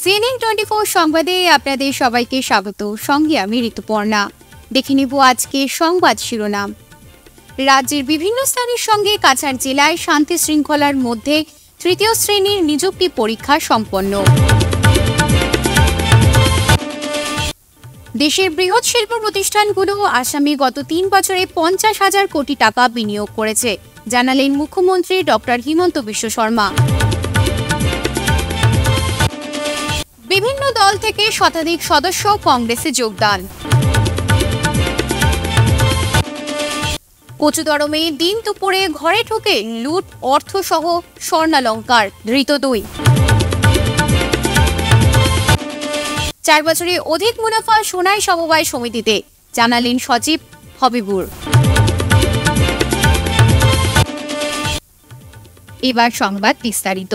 CNN 24 সংবাদে আপনাদের সবাইকে স্বাগত। সঙ্গে আমি ঋতুপর্ণা। দেখে নিব আজকে সংবাদ শিরোনাম। রাজ্যের বিভিন্ন স্থানের সঙ্গে কাছাড় জেলায় শান্তি শৃঙ্খলার মধ্যে তৃতীয় শ্রেণীর নিযুক্তি পরীক্ষা সম্পন্ন। দেশের বৃহৎ শিল্প প্রতিষ্ঠানগুলো আসামে গত ৩ বছরে ৫০,০০০ কোটি টাকা বিনিয়োগ করেছে, জানালেন মুখ্যমন্ত্রী ডক্টর হিমন্ত বিশ্ব শর্মা। বিভিন্ন দল থেকে শতাধিক সদস্য কংগ্রেসে যোগদান। কচুদরমে দিন দুপুরে ঘরে ঢুকে লুট, অর্থসহ স্বর্ণালংকার, ধৃত ২। ৪ বছরে অধিক মুনাফা সোনাই সমবায় সমিতিতে, জানালেন সচিব হবিবুর। এবার সংবাদ বিস্তারিত।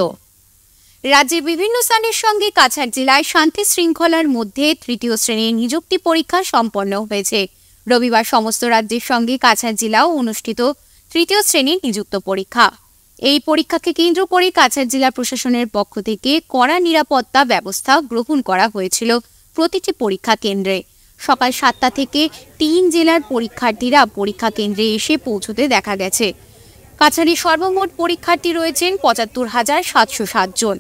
রাজ্যের বিভিন্ন স্থানের সঙ্গে কাছাড় জেলায় শান্তি শৃঙ্খলার মধ্যে তৃতীয় শ্রেণীর নিযুক্তি পরীক্ষা সম্পন্ন হয়েছে। রবিবার সমস্ত রাজ্যের সঙ্গে কাছাড় জেলাও অনুষ্ঠিত তৃতীয় শ্রেণীর নিযুক্ত পরীক্ষা। এই পরীক্ষাকে কেন্দ্র করে কাছাড় জেলা প্রশাসনের পক্ষ থেকে কড়া নিরাপত্তা ব্যবস্থা গ্রহণ করা হয়েছিল প্রতিটি পরীক্ষা কেন্দ্রে। সকাল ৭টা থেকে ৩ জেলার পরীক্ষার্থীরা পরীক্ষা কেন্দ্রে এসে পৌঁছতে দেখা গেছে। কাছাড়ে সর্বমোট পরীক্ষার্থী রয়েছেন ৭৫,৭০৭ জন।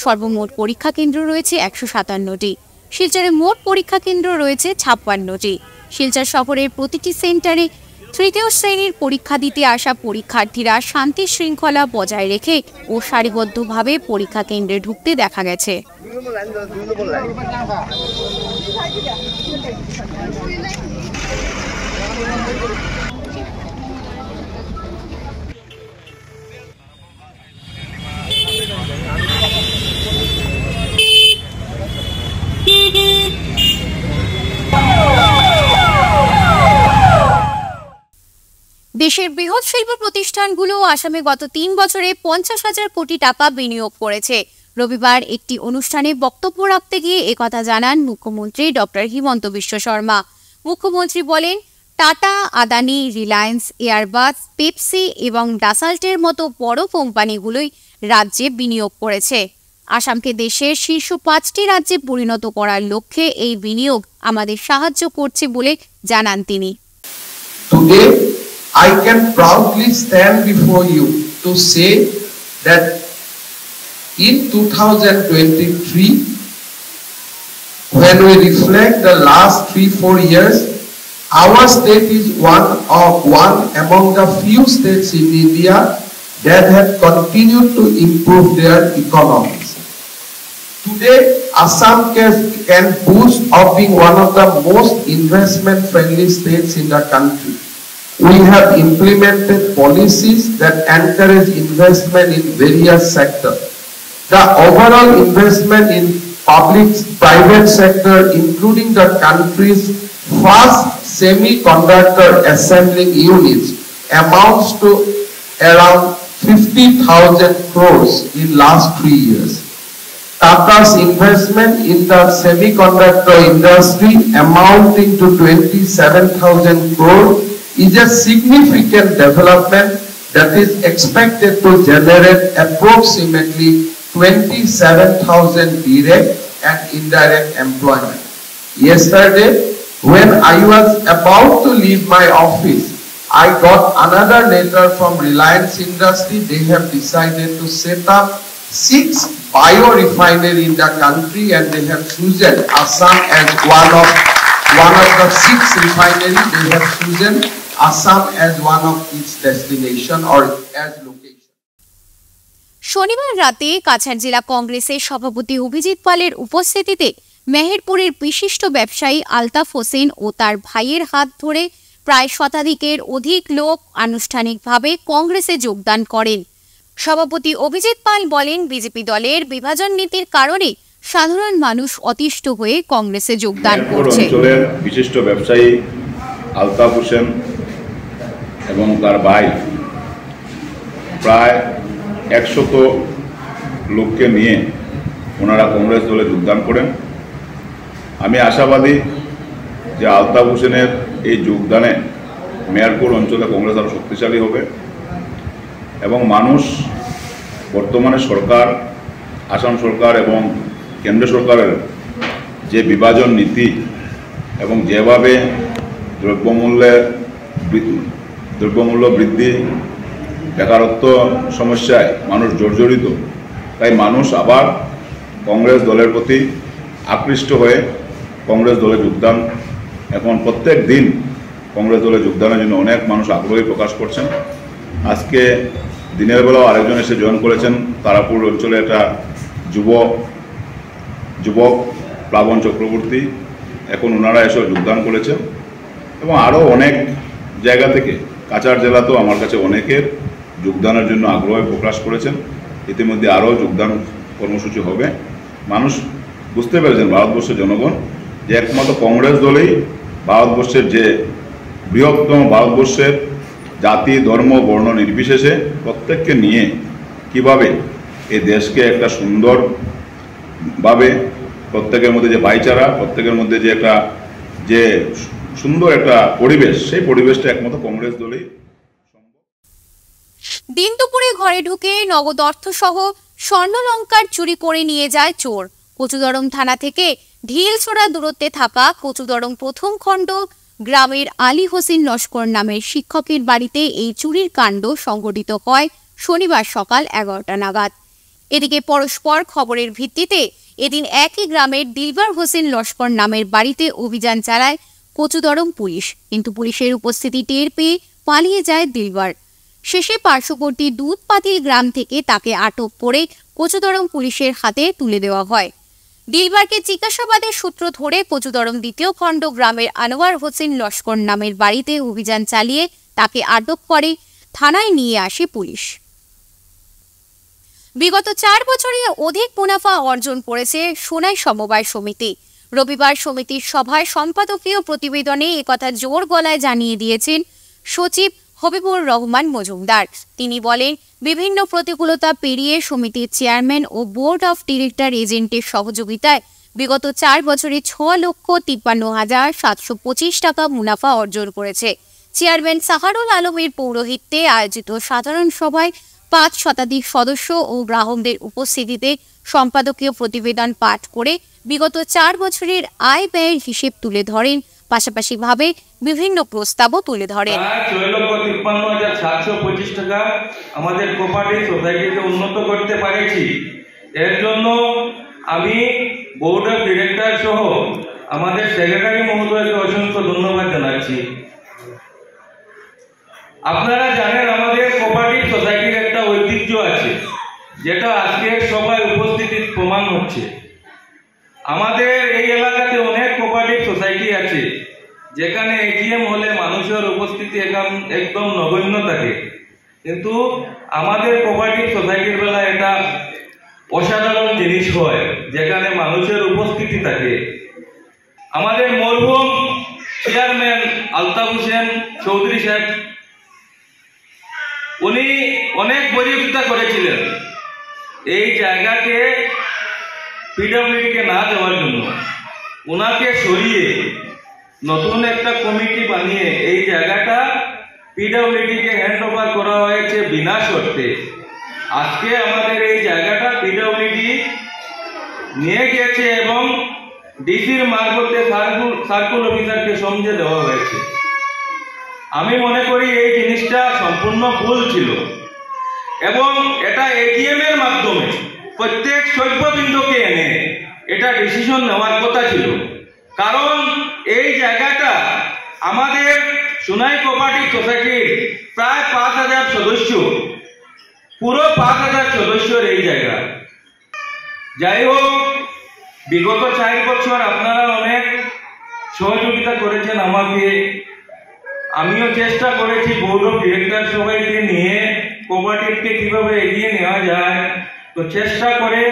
সর্বমোট পরীক্ষা কেন্দ্র রয়েছে ১৫৭টি। শিলচরে মোট পরীক্ষা কেন্দ্র রয়েছে ৫৬টি। শিলচর শহরের প্রতিটি সেন্টারে তৃতীয় শ্রেণীর পরীক্ষা দিতে আসা পরীক্ষার্থীরা শান্তি শৃঙ্খলা বজায় রেখে ও সারিবদ্ধভাবে পরীক্ষা কেন্দ্রে ঢুকতে দেখা গেছে। দেশের বৃহৎ শিল্প প্রতিষ্ঠানগুলো আসামে গত ৩ বছরে ৫০,০০০ কোটি টাকা বিনিয়োগ করেছে। রবিবার একটি অনুষ্ঠানে বক্তব্য রাখতে গিয়ে একথা জানান মুখ্যমন্ত্রী ডক্টর হিমন্ত বিশ্ব শর্মা। মুখ্যমন্ত্রী বলেন, টাটা, আদানি, রিলায়েন্স, এয়ারবাস, পেপসি এবং ডাসাল্টের মতো বড় কোম্পানিগুলোই রাজ্যে বিনিয়োগ করেছে। আসামকে দেশের শীর্ষ ৫টি রাজ্যে পরিণত করার লক্ষ্যে এই বিনিয়োগ আমাদের সাহায্য করছে বলে জানান তিনি। I can proudly stand before you to say that in 2023, when we reflect the last 3-4 years, our state is one among the few states in India that have continued to improve their economies. Today, Assam can boast of being one of the most investment-friendly states in the country. We have implemented policies that encourage investment in various sectors. The overall investment in public-private sector, including the country's first semiconductor assembling units, amounts to around 50,000 crores in last 3 years. Tata's investment in the semiconductor industry amounting to 27,000 crores is a significant development that is expected to generate approximately 27,000 direct and indirect employment. Yesterday, when I was about to leave my office, I got another letter from Reliance Industry. They have decided to set up 6 biorefineries in the country, and they have chosen Assam as one of the 6 refineries. They have chosen Assam as one of its destination or as location. শনিবার রাতে কাছাড় জেলা কংগ্রেসের সভাপতি অভিজিৎ পালের উপস্থিতিতে মেহেরপুরের বিশিষ্ট ব্যবসায়ী আলতাফ হোসেন ও তার ভাইয়ের হাত ধরে প্রায় শতাধিকের অধিক লোক আনুষ্ঠানিকভাবে কংগ্রেসে যোগদান করেন। সভাপতি অভিজিৎ পাল বলেন, বিজেপি দলের বিভাজন নীতির কারণে সাধারণ মানুষ অতিষ্ঠ হয়ে কংগ্রেসে যোগদান করছে। বিশিষ্ট ব্যবসায়ী আলতাফ হোসেন এবং তার ভাই প্রায় 100 লোককে নিয়ে ওনারা কংগ্রেস দলে যোগদান করেন। আমি আশাবাদী যে আলতাফ হোসেনের এই যোগদানে মেহেরপুর অঞ্চলে কংগ্রেস আরও শক্তিশালী হবে এবং মানুষ বর্তমানে সরকার, আসাম সরকার এবং কেন্দ্র সরকারের যে বিভাজন নীতি এবং যেভাবে দ্রব্যমূল্য বৃদ্ধি, বেকারত্ব সমস্যায় মানুষ জর্জরিত, তাই মানুষ আবার কংগ্রেস দলের প্রতি আকৃষ্ট হয়ে কংগ্রেস দলে যোগদান, এখন প্রত্যেক দিন কংগ্রেস দলে যোগদানের জন্য অনেক মানুষ আগ্রহী প্রকাশ করছেন। আজকে দিনের বেলাও আরেকজন এসে জয়েন করেছেন, তারাপুর অঞ্চলে একটা যুবক প্লাবন চক্রবর্তী, এখন ওনারা এসেও যোগদান করেছেন এবং আরও অনেক জায়গা থেকে, কাছাড় জেলাতেও আমার কাছে অনেকের যোগদানের জন্য আগ্রহ প্রকাশ করেছেন। ইতিমধ্যে আরও যোগদান কর্মসূচি হবে। মানুষ বুঝতে পেরেছেন, ভারতবর্ষের জনগণ, যে একমাত্র কংগ্রেস দলেই ভারতবর্ষের যে বৃহত্তম, ভারতবর্ষের জাতি ধর্ম বর্ণ নির্বিশেষে প্রত্যেককে নিয়ে কিভাবে এই দেশকে একটা সুন্দরভাবে, প্রত্যেকের মধ্যে যে ভাইচারা, প্রত্যেকের মধ্যে যে একটা যে সুন্দর একটা পরিবেশ, সেই পরিবেশটা একমাত্র কংগ্রেস দলেই সম্ভব। দিন দুপুরে ঘরে ঢুকে নগদ অর্থ সহ স্বর্ণলঙ্কার চুরি করে নিয়ে যায় চোর। কচুদরম থানা থেকে ঢিলছোড়া দূরত্বে থাকা কচুদরম প্রথম খণ্ড গ্রামের আলী হোসেন লস্কর নামের শিক্ষকের বাড়িতে এই চুরির কাণ্ড সংঘটিত হয় শনিবার সকাল 11টা নাগাদ। এদিকে পরস্পর খবরের ভিত্তিতে এদিন একই গ্রামের দিলবার হোসেন লস্কর নামের বাড়িতে অভিযান চালায় কচুদরম পুলিশ, কিন্তু পুলিশের উপস্থিতি টের পেয়ে পালিয়ে যায় দিলবার। শেষে পার্শ্ববর্তী দুধপাতিল গ্রাম থেকে তাকে আটক করে কচুদরম পুলিশের হাতে তুলে দেওয়া হয়। দিলবারকে জিজ্ঞাসাবাদের সূত্র ধরে কচুদরম দ্বিতীয় খণ্ড গ্রামের আনোয়ার হোসেন লস্কর নামের বাড়িতে অভিযান চালিয়ে তাকে আটক করে থানায় নিয়ে আসে পুলিশ। বিগত 4 বছরে অধিক মুনাফা অর্জন করেছে সোনাই সমবায় সমিতি। রবিবার সমিতির সভায় সম্পাদকীয় প্রতিবেদনে একথা জোর গলায় জানিয়ে দিয়েছেন সচিব হবিবুর রহমান মজুমদার। তিনি বলেন, বিভিন্ন প্রতিকূলতা পেরিয়ে সমিতির চেয়ারম্যান ও বোর্ড অফ ডিরেক্টর এজেন্টের সহযোগিতায় বিগত 4 বছরে 6,53,725 টাকা মুনাফা অর্জন করেছে। চেয়ারম্যান সাহারুল আলমের পৌরোহিত্যে আয়োজিত সাধারণ সভায় 5 শতাধিক সদস্য ও গ্রাহকদের উপস্থিতিতে সম্পাদকীয় প্রতিবেদন পাঠ করে বিগত 4 বছরের আয় ব্যয়ের হিসেব তুলে ধরেন, পাশাপাশি ভাবে বিভিন্ন প্রস্তাবও তুলে ধরেন। 6,53,725 টাকা আমাদের কোঅপারেটিভ সোসাইটিকে উন্নত করতে পেরেছি। এর জন্য আমি বোর্ড অফ ডিরেক্টর সহ আমাদের সেক্রেটারি মহোদয়কে অসংখ্য ধন্যবাদ জানাচ্ছি। আপনারা জানেন, আমাদের কোঅপারেটিভ সোসাইটির একটা ঐতিহ্য আছে, যেটা আজকের সভায় উপস্থিতির প্রমাণ হচ্ছে। আমাদের এই এলাকাতে অনেক কোঅপারেটিভ সোসাইটি আছে যেখানে এটিএম হলে মানুষের উপস্থিতি একদম নগণ্য থাকে, কিন্তু আমাদের কোঅপারেটিভ সোসাইটির বেলা এটা অসাধারণ জিনিস হয়, যেখানে মানুষের উপস্থিতি থাকে। আমাদের মরহুম চেয়ারম্যান আলতাফ হোসেন চৌধুরী সাহেব, উনি অনেক বিরোধিতা করেছিলেন এই জায়গাকে পিডব্লিউডিকে না দেওয়ার জন্য। ওনাকে সরিয়ে নতুন একটা কমিটি বানিয়ে এই জায়গাটা পিডব্লিউডিকে হ্যান্ড ওভার করা হয়েছে বিনা শর্তে। আজকে আমাদের এই জায়গাটা পিডব্লিউডি নিয়ে গেছে এবং ডিসির মারফতে সার্কুল অফিসারকে সমঝে দেওয়া হয়েছে। আমি মনে করি এই জিনিসটা সম্পূর্ণ ভুল ছিল এবং এটা এটিএম এর মাধ্যমে প্রত্যেক সভ্যবৃন্দকে এনে এটা ডিসিশন নেওয়ার কথা ছিল। কারণ এই জায়গাটা আমাদের সোনাই কোঅপারেটিভ সোসাইটির প্রায় 5,000 সদস্য, পুরো 5,000 সদস্যর এই জায়গা। যাই হোক, বিগত 4 বছর আপনারা অনেক সহযোগিতা করেছেন আমাকে। আমিও চেষ্টা করেছি বোর্ড অফ ডিরেক্টর সবাইকে নিয়ে কোঅপারেটিভকে কিভাবে এগিয়ে নেওয়া যায়, তো চেষ্টা করে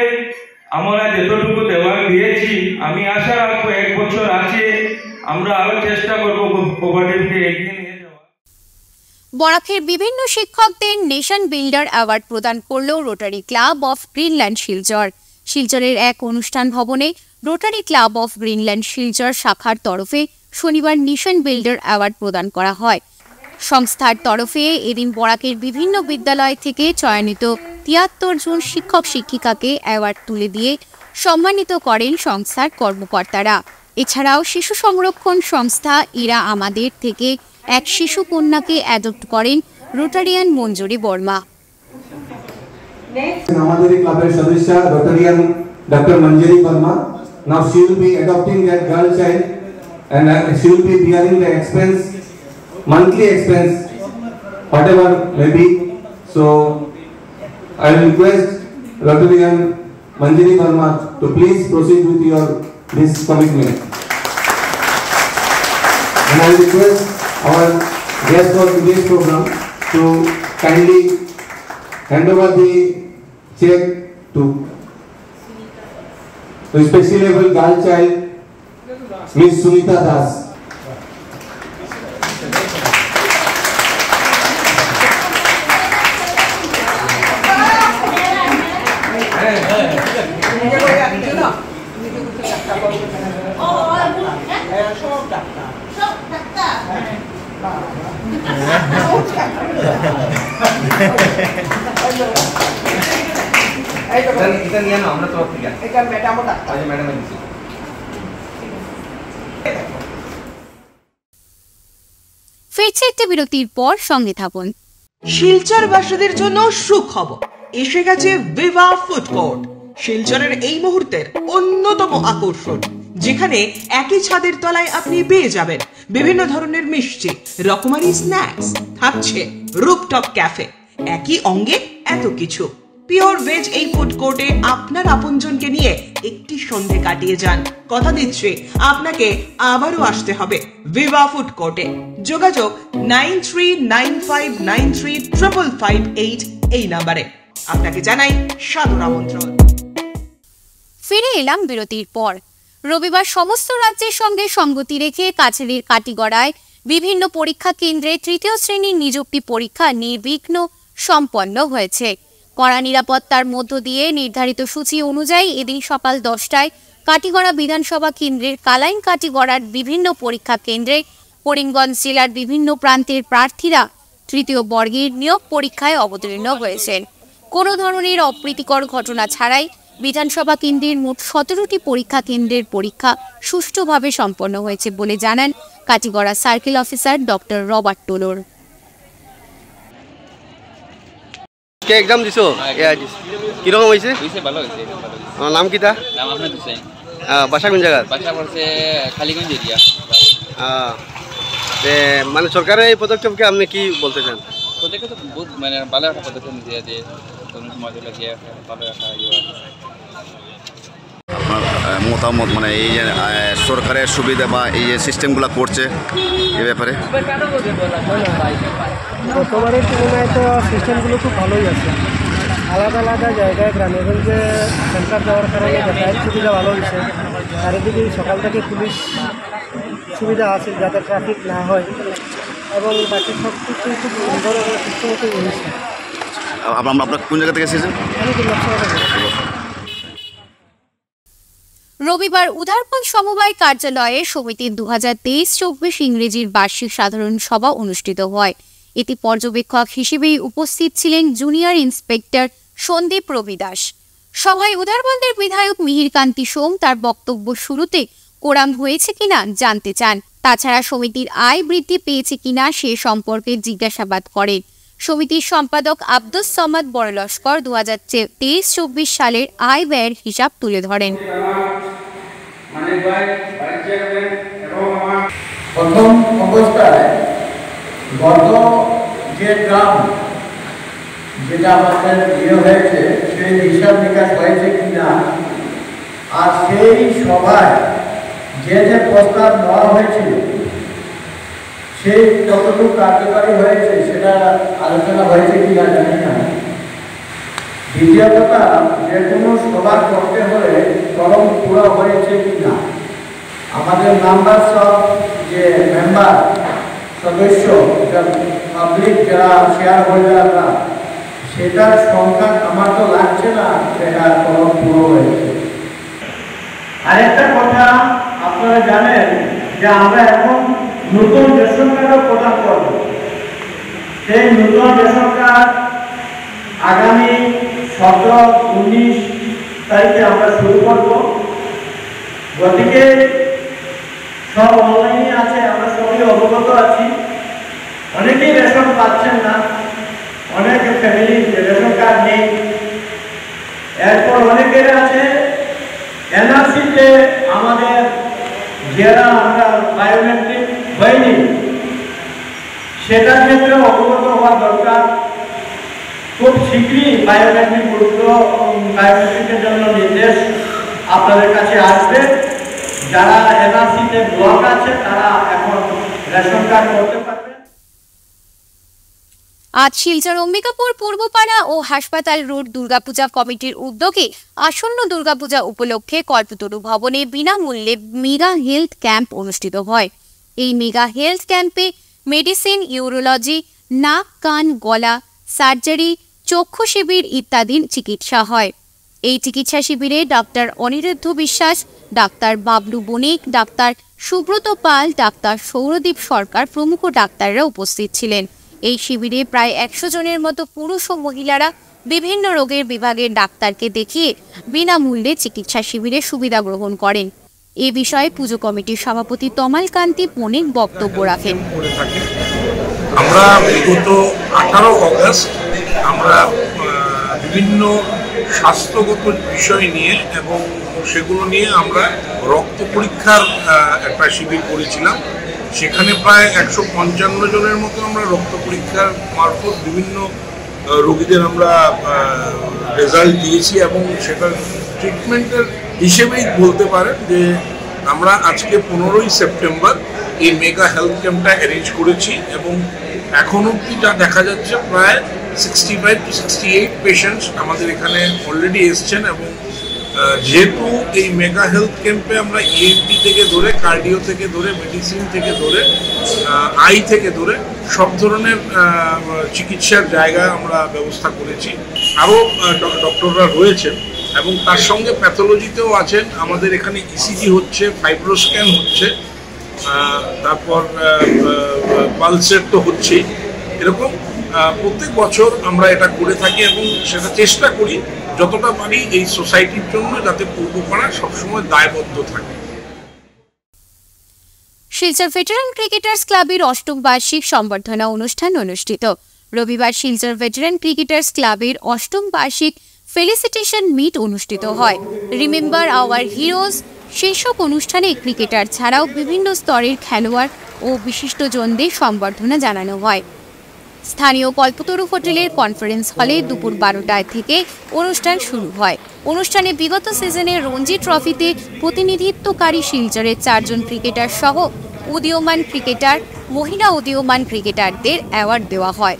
আমরা যতটুকু দেওয়ার দিয়েছি। আমি আশা রাখবো 1 বছর আছে, আমরা আরো চেষ্টা করবো কোঅপারেটিভকে এগিয়ে নিয়ে যাওয়া। বরাকের বিভিন্ন শিক্ষকদের নেশন বিল্ডার অ্যাওয়ার্ড প্রদান করল rotary club of Greenland Silchar. শিলচরের এক অনুষ্ঠান ভবনে rotary club of Greenland Silchar শাখার তরফে শনিবার নেশন বিল্ডার অ্যাওয়ার্ড প্রদান করা হয়। সংস্থার তরফে এদিন বরাকের বিভিন্ন বিদ্যালয় থেকে চয়নিত 73 জন শিক্ষক শিক্ষিকাকে অ্যাওয়ার্ড তুলে দিয়ে সম্মানিত করেন সংস্থার কর্মকর্তারা। এছাড়াও শিশু সংরক্ষণ সংস্থা ইরা আমাদের থেকে এক শিশু কন্যাকে অ্যাডপ্ট করেন রোটারিয়ান মঞ্জুরি বর্মা। আমাদের ক্লাবের সদস্য Rotarian doctor Manjuri Barma, now she will be adopting that girl child and she will be bearing the expense, monthly expense, whatever may be. So I will request Rotarian Manjari Verma to please proceed with this commitment. And I will request our guest for today's program to kindly hand over the check to specially able girl child Miss Sunita Das. ফিরছে একটা বিরতির পর, সঙ্গে থাকুন। শিলচরবাসীদের জন্য সুখবর, এসে গেছে ভিভা ফুড কোর্ট। শিলচরের এই মুহূর্তের অন্যতম আকর্ষণ, যেখানে একই ছাদের তলায় আপনি পেয়ে যাবেন বিভিন্ন ধরনের মিষ্টি, রকমারি স্ন্যাক্স, থাকছে রুফটপ ক্যাফে, একই অঙ্গে এত কিছু। পিওর ভেজ এই ফুড কোর্টে আপনার আপনজনকে নিয়ে একটি সন্ধে কাটিয়ে যান। কথা দিচ্ছি আপনাকে আবারও আসতে হবে ভিভা ফুড কোর্টে। যোগাযোগ 9395935558 এই নাম্বারে। আপনাকে জানাই সাদর আমন্ত্রণ। ফিরে এলাম বিরতির পর। রবিবার সমস্ত রাজ্যের সঙ্গে সঙ্গতি রেখে কাছাড়ের কাটিগড়ায় বিভিন্ন পরীক্ষা কেন্দ্রে তৃতীয় শ্রেণীর নিযুক্তি পরীক্ষা নির্বিঘ্ন সম্পন্ন হয়েছে। কড়া নিরাপত্তার মধ্য দিয়ে নির্ধারিত সূচি অনুযায়ী এদিন সকাল 10টায় কাটিগড়া বিধানসভা কেন্দ্রের কালাইন কাটিগড়ার বিভিন্ন পরীক্ষা কেন্দ্রে করিমগঞ্জ জেলার বিভিন্ন প্রান্তের প্রার্থীরা তৃতীয় বর্গের নিয়োগ পরীক্ষায় অবতীর্ণ হয়েছেন। কোনো ধরনের অপ্রীতিকর ঘটনা ছাড়াই বিধানসভা কেন্দ্রের মোট 17টি পরীক্ষা কেন্দ্রের পরীক্ষা সুষ্ঠুভাবে সম্পন্ন হয়েছে বলে জানান Katigora circle officer doctor Robert Toller. Exam দিছো কিরকম হয়েছে? ভালো হয়েছে। নাম কিটা? নাম আপনার হুসাইন। বাসা কোন জায়গা? বাসা পড়ছে খালিগঞ্জ এরিয়া। মানে সরকারের এই পদক্ষেপকে আপনি কি বলতে চান? পদক্ষেপ তো বহুত মানে ভালো একটা পদক্ষেপ নিতে যে সমাজগুলো দিয়ে ভালো একটা আপনার মতামত মানে এই যে সরকারের সুবিধা বা এই যে সিস্টেমগুলো করছে এ ব্যাপারে? গতবারের তুলনায় তো সিস্টেমগুলো খুব ভালোই আছে। আলাদা আলাদা জায়গায় গ্রামেগঞ্জে সেন্টার দেওয়ার কারণে যাতায়াত সুবিধা ভালো হয়েছে। চারিদিকে সকাল থেকে পুলিশ সুবিধা আছে যাতে ট্রাফিক না হয়, এবং বাকি সব কিছু খুব সুন্দর এবং সুস্থমতই হয়েছে। আপনার কোন জায়গা থেকে এসেছেন? আমি তো রবিবার উদারপন সমবায় কার্যালয়ে সমিতির 2023-24 ইংরেজির বার্ষিক সাধারণ সভা অনুষ্ঠিত হয়। এতে পর্যবেক্ষক হিসেবেই উপস্থিত ছিলেন জুনিয়র ইন্সপেক্টর সন্দীপ রবি দাস। সভায় উদারবন্দের বিধায়ক মিহিরকান্তি সোম তার বক্তব্য শুরুতে কোরাম হয়েছে কিনা জানতে চান। তাছাড়া সমিতির আয় বৃদ্ধি পেয়েছে কিনা সে সম্পর্কে জিজ্ঞাসাবাদ করেন। সমিতির সম্পাদক আব্দুস সামাদ বড়লস্কর 2023-24 সালের আয় ব্যয়ের হিসাব তুলে ধরেন। প্রথম অবস্থায় গত যে গ্রাম যেটা আমাদের হয়েছে সেই হিসাব নিকাশ হয়েছে কিনা, আর সেই সভায় যে প্রস্তাব নেওয়া হয়েছিল সেই কতটুকু কার্যকারী হয়েছে সেটা আলোচনা হয়েছে কিনা জানি না। দ্বিতীয় কথা, যে কোনো সভা করতে হলে ফরম পুরো হয়েছে কিনা, আমাদের নাম্বার সব যে মেম্বার সদস্য পাবলিক যারা শেয়ার হোল্ডাররা, সেটার সংখ্যা আমার তো লাগছে না সেটা ফরম পুরো হয়েছে। আরেকটা কথা আপনারা জানেন যে আমরা এখন নতুন রেশন কার্ডও প্রদান করব। সেই নতুন রেশন কার্ড আগামী 17, 19 তারিখে আমরা শুরু করব। গতিকে সব অনলাইনে আছে, আমরা সবাই অবগত আছি। অনেকেই রেশন পাচ্ছেন না, অনেক ফ্যামিলি রেশন কার্ড নেই। এরপর অনেকের আছে এনআরসিতে আমাদের যারা আমরা বায়োমেট্রিক হয়নি, সেটার ক্ষেত্রে অবগত হওয়া দরকার। খুব শীঘ্রই বায়োমেট্রিকের জন্য নির্দেশ আপনাদের কাছে আসবে। যারা এনআরসিতে ব্লক আছে তারা এখন রেশন কার্ড করতে পারবে। আজ শিলচর অম্বিকাপুর পূর্বপাড়া ও হাসপাতাল রোড দুর্গাপূজা কমিটির উদ্যোগে আসন্ন দুর্গাপূজা উপলক্ষে কল্পতরু ভবনে বিনামূল্যে মেগা হেলথ ক্যাম্প অনুষ্ঠিত হয়। এই মেগা হেলথ ক্যাম্পে মেডিসিন, ইউরোলজি, নাক, কান, গলা, সার্জারি, চক্ষু শিবির ইত্যাদি চিকিৎসা হয়। এই চিকিৎসা শিবিরে ডাক্তার অনিরুদ্ধ বিশ্বাস, ডাক্তার বাবলু বণিক, ডাক্তার সুব্রত পাল, ডাক্তার সৌরদীপ সরকার প্রমুখ ডাক্তাররা উপস্থিত ছিলেন। এই শিবিরে প্রায় 100 জনের মতো পুরুষ ও মহিলারা বিভিন্ন রোগের বিভাগের ডাক্তারকে দেখিয়ে বিনামূল্যে চিকিৎসা শিবিরে সুবিধা গ্রহণ করেন। এ বিষয়ে পুজো কমিটির সভাপতি তমাল কান্তি বণিক বক্তব্য রাখেন। আমরা বিগত 18 অগস্ট আমরা বিভিন্ন স্বাস্থ্যগত বিষয় নিয়ে এবং সেগুলো নিয়ে আমরা রক্ত পরীক্ষার একটা শিবির করেছিলাম। সেখানে প্রায় 155 জনের মতো আমরা রক্ত পরীক্ষার মারফত বিভিন্ন রোগীদের আমরা রেজাল্ট দিয়েছি এবং সেটার ট্রিটমেন্টের হিসেবেই বলতে পারেন যে আমরা আজকে 15ই সেপ্টেম্বর এই মেগা হেলথ ক্যাম্পটা অ্যারেঞ্জ করেছি এবং এখন অবধি যা দেখা যাচ্ছে প্রায় 65 to 68 পেশেন্টস আমাদের এখানে অলরেডি এসছেন। এবং যেহেতু এই মেগা হেলথ ক্যাম্পে আমরা ইএনটি থেকে ধরে, কার্ডিও থেকে ধরে, মেডিসিন থেকে ধরে, আই থেকে ধরে সব ধরনের চিকিৎসার জায়গা আমরা ব্যবস্থা করেছি। আরও ডক্টররা রয়েছেন এবং তার সঙ্গে প্যাথোলজিতেও আছেন। আমাদের এখানে ইসিজি হচ্ছে, ফাইব্রোস্ক্যান হচ্ছে, তারপর পালসের তো হচ্ছেই। এরকম প্রত্যেক বছর আমরা এটা করে থাকি এবং সেটা চেষ্টা করি যতটা পারি এই সোসাইটির জন্য যাতে পূর্বপাড়া সবসময় দায়বদ্ধ থাকে। শিলচর ভেটেরান ক্রিকেটার্স ক্লাবের 8ম বার্ষিক সম্বর্ধনা অনুষ্ঠান অনুষ্ঠিত। রবিবার শিলচর ভেটেরান ক্রিকেটার্স ক্লাবের 8ম বার্ষিক ফেলিসিটেশন মিট অনুষ্ঠিত হয়। রিমেম্বার আওয়ার হিরোজ শীর্ষক অনুষ্ঠানে ক্রিকেটার ছাড়াও বিভিন্ন স্তরের খেলোয়াড় ও বিশিষ্টজনদের সম্বর্ধনা জানানো হয়। স্থানীয় কল্পতরু হোটেলের কনফারেন্স হলে দুপুর 12টায় থেকে অনুষ্ঠান শুরু হয়। অনুষ্ঠানে বিগত সিজনে রঞ্জি ট্রফিতে প্রতিনিধিত্বকারী শিলচরের 4 জন ক্রিকেটার সহ উদীয়মান ক্রিকেটার, মহিলা উদীয়মান ক্রিকেটারদের অ্যাওয়ার্ড দেওয়া হয়।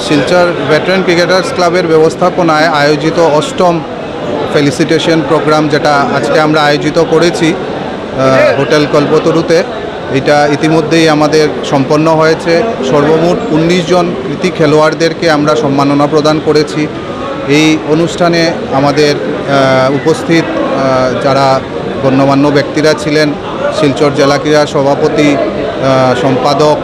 শিলচর ভেটেরান ক্রিকেটার্স ক্লাবের ব্যবস্থাপনায় আয়োজিত 8ম ফেলিসিটেশন প্রোগ্রাম, যেটা আজকে আমরা আয়োজিত করেছি হোটেল কল্পতরুতে, এটা ইতিমধ্যেই আমাদের সম্পন্ন হয়েছে। সর্বমোট 19 জন কৃতি খেলোয়াড়দেরকে আমরা সম্মাননা প্রদান করেছি। এই অনুষ্ঠানে আমাদের উপস্থিত যারা গণ্যমান্য ব্যক্তিরা ছিলেন, শিলচর জেলা ক্রীড়া সভাপতি, সম্পাদক,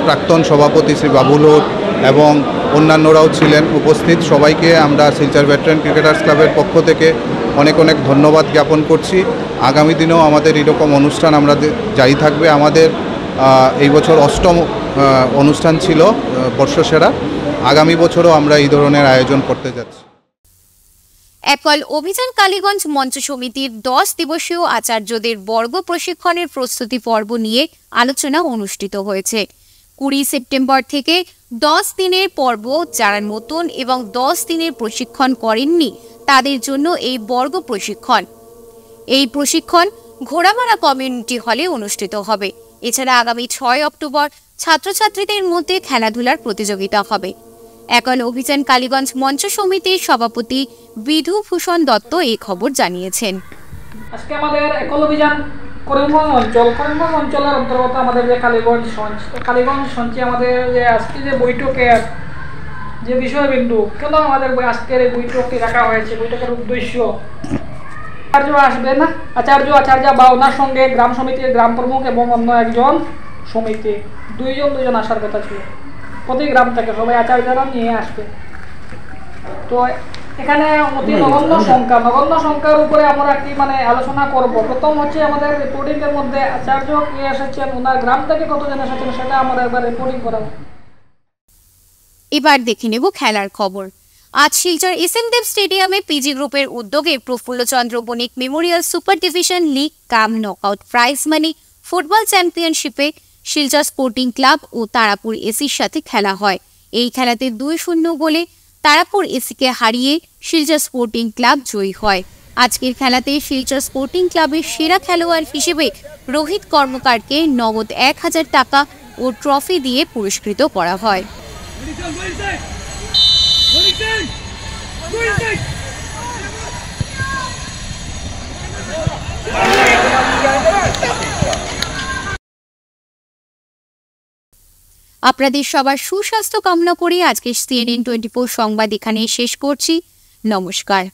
প্রাক্তন সভাপতি শ্রী বাবুল হোট এবং অন্যান্যরাও ছিলেন উপস্থিত। সবাইকে আমরা শিলচর ভেটেরান ক্রিকেটার্স ক্লাবের পক্ষ থেকে অনেক অনেক ধন্যবাদ জ্ঞাপন করছি। আগামী দিনেও আমাদের এরকম অনুষ্ঠান আমরা জারি থাকবে। আমাদের এই বছর 8ম অনুষ্ঠান ছিল বর্ষসেরা। আগামী বছরও আমরা এই ধরনের আয়োজন করতে যাচ্ছি। একল অভিযান কালীগঞ্জ মঞ্চ সমিতির 10 দিবসীয় আচার্যদের বর্গ প্রশিক্ষণের প্রস্তুতি পর্ব নিয়ে আলোচনা অনুষ্ঠিত হয়েছে। 20 সেপ্টেম্বর থেকে 10 দিনের পর্ব, যারা নতুন এবং 10 দিনের প্রশিক্ষণ করেননি তাদের জন্য এই বর্গ প্রশিক্ষণ। এই প্রশিক্ষণ ঘোড়ামারা কমিউনিটি হলে অনুষ্ঠিত হবে। এছাড়া আগামী 6 অক্টোবর ছাত্রছাত্রীদের মধ্যে খেলাধুলার প্রতিযোগিতা হবে। একল অভিযান কালীগঞ্জ মঞ্চ সমিতির সভাপতি বিধুভূষণ দত্ত এই খবর জানিয়েছেন। আজকে আমাদের একল অভিযান করিমগঞ্জ অঞ্চলের অন্তর্গত আমাদের যে কালীগঞ্জ সঞ্চে আমাদের যে আজকে যে বৈঠকের যে বিষয়বিন্দু, কেন আমাদের আজকের এই বৈঠকটি রাখা হয়েছে, বৈঠকের উদ্দেশ্য আচার্য আসবেন, আচার্য বা ওনার সঙ্গে গ্রাম সমিতির গ্রাম প্রমুখ এবং অন্য একজন সমিতি দুইজন আসার কথা ছিল। প্রতি গ্রাম থেকে সবাই আচার্যরা নিয়ে আসবে। তো এখানে অতি নগণ্য সংখ্যার উপরে আমরা কি আলোচনা করব। প্রথম হচ্ছে আমাদের রিপোর্টিং এর মধ্যে আচার্য কে এসেছেন, ওনার গ্রাম থেকে কতজন এসেছেন সেটা আমরা একবার রিপোর্টিং করাবো। এবার দেখে নেব খেলার খবর। আজ শিলচর এসএম দেব স্টেডিয়ামে পিজি গ্রুপের উদ্যোগে Prafullachandra Banik memorial super division league cum knockout prize money football চ্যাম্পিয়নশিপে শিলচর স্পোর্টিং ক্লাব ও তারাপুর এসির সাথে খেলা হয়। এই খেলাতে 2-0 গোলে তারাপুর এসিকে হারিয়ে শিলচর স্পোর্টিং ক্লাব জয়ী হয়। আজকের খেলাতে শিলচর স্পোর্টিং ক্লাবের সেরা খেলোয়াড় হিসেবে রোহিত কর্মকারকে নগদ 1000 টাকা ও ট্রফি দিয়ে পুরস্কৃত করা হয়। আপনাদের সবার সুস্বাস্থ্য কামনা করে আজকে CNN 24 সংবাদ এখানে শেষ করছি। নমস্কার।